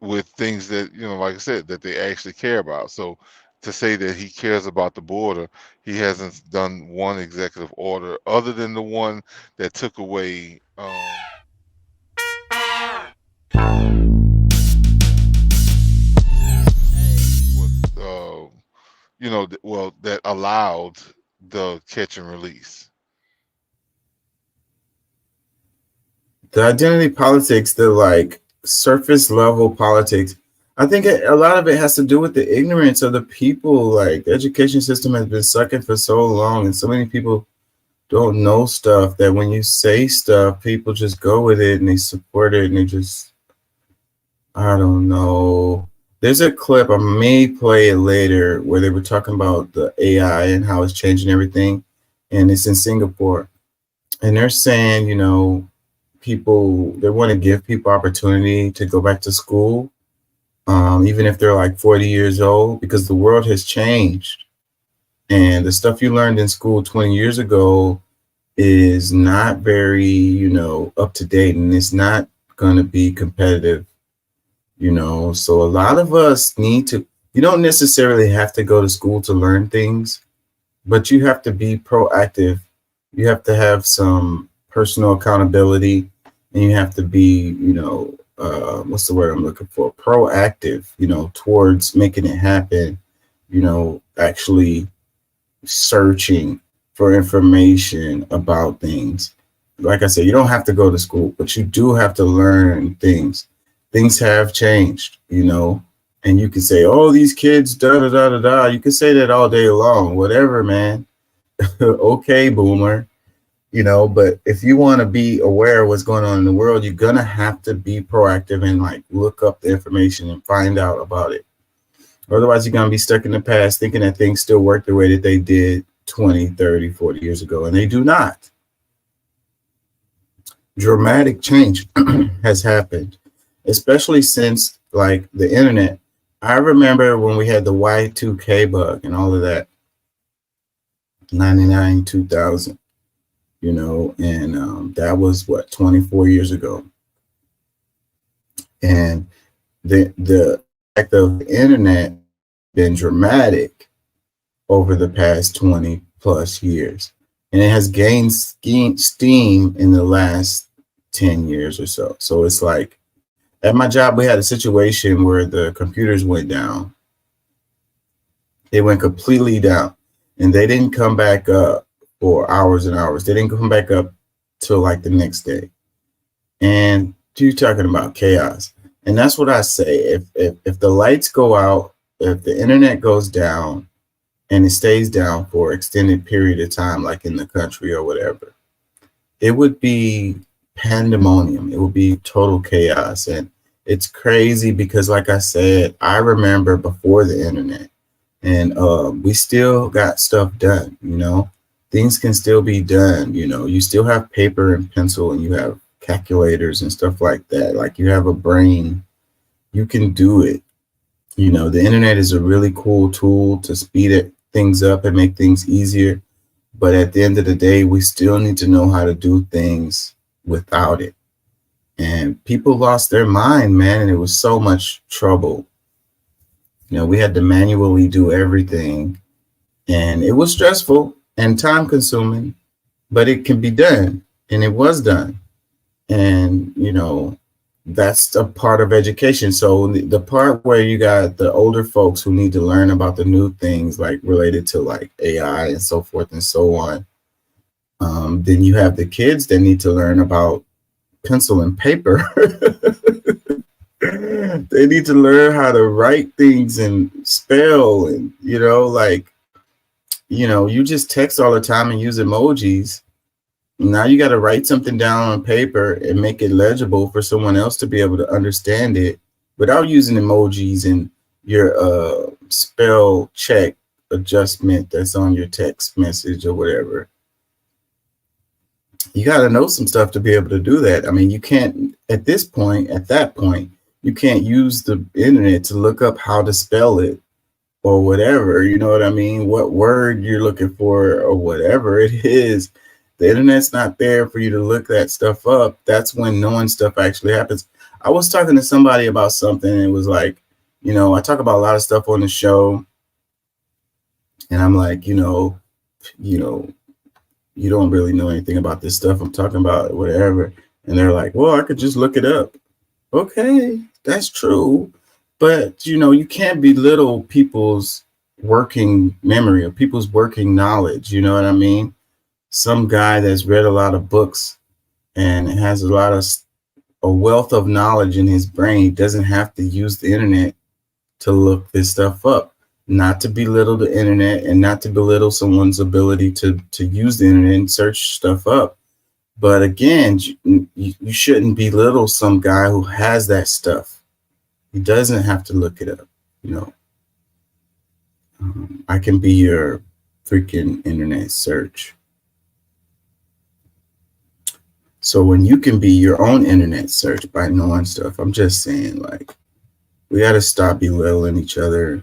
with things that, like I said, that they actually care about. So to say that he cares about the border, he hasn't done one executive order other than the one that took away what well, that allowed the catch and release. The identity politics, the like surface level politics, I think a lot of it has to do with the ignorance of the people. Like the education system has been sucking for so long, and so many people don't know stuff that when you say stuff, people just go with it and they support it and they just, I don't know. There's a clip, I may play it later, where they were talking about the AI and how it's changing everything. And it's in Singapore. And they're saying, people, they want to give people opportunity to go back to school, even if they're like 40 years old, because the world has changed. And the stuff you learned in school 20 years ago is not very, up to date, and it's not going to be competitive. So a lot of us need to, you don't necessarily have to go to school to learn things, but you have to be proactive. You have to have some personal accountability, and you have to be, what's the word I'm looking for? Proactive, towards making it happen, actually searching for information about things. Like I said, you don't have to go to school, but you do have to learn things. Things have changed. And you can say, oh, these kids, da da da da da. You can say that all day long, whatever, man. Okay, boomer. But if you want to be aware of what's going on in the world, you're going to have to be proactive and like look up the information and find out about it. Otherwise, you're going to be stuck in the past thinking that things still work the way that they did 20, 30, 40 years ago, and they do not. Dramatic change has happened, especially since like the internet. I remember when we had the Y2K bug and all of that, 99, 2000, and that was what, 24 years ago. And the impact of the internet been dramatic over the past 20 plus years. And it has gained steam in the last 10 years or so. So it's like at my job, we had a situation where the computers went down. They went completely down, and they didn't come back up for hours and hours. They didn't come back up till like the next day. And you're talking about chaos. And that's what I say. If the lights go out, if the internet goes down and it stays down for extended period of time, like in the country or whatever, it would be pandemonium. It would be total chaos. And it's crazy because, like I said, I remember before the internet, and we still got stuff done. Things can still be done. You still have paper and pencil, and you have calculators and stuff like that. Like you have a brain, you can do it. The internet is a really cool tool to things up and make things easier. But at the end of the day, we still need to know how to do things without it. And people lost their mind, man, and it was so much trouble. We had to manually do everything, and it was stressful and time consuming, but it can be done, and it was done. And, that's a part of education. So the part where you got the older folks who need to learn about the new things, like related to like AI and so forth and so on. Then you have the kids that need to learn about pencil and paper. They need to learn how to write things and spell, and you just text all the time and use emojis. Now you got to write something down on paper and make it legible for someone else to be able to understand it without using emojis and your spell check adjustment that's on your text message or whatever. You got to know some stuff to be able to do that. I mean, you can't, at that point, you can't use the internet to look up how to spell it or whatever. You know what I mean? What word you're looking for or whatever it is. The internet's not there for you to look that stuff up. That's when knowing stuff actually happens. I was talking to somebody about something, and it was like, I talk about a lot of stuff on the show, and I'm like, you know, you don't really know anything about this stuff I'm talking about, whatever. And they're like, well, I could just look it up. Okay, that's true. But, you can't belittle people's working memory or people's working knowledge. You know what I mean? Some guy that's read a lot of books and has a wealth of knowledge in his brain doesn't have to use the internet to look this stuff up. Not to belittle the internet and not to belittle someone's ability to use the internet and search stuff up. But again, you shouldn't belittle some guy who has that stuff. He doesn't have to look it up. I can be your freaking internet search. So when you can be your own internet search by knowing stuff, I'm just saying, like, we got to stop belittling each other.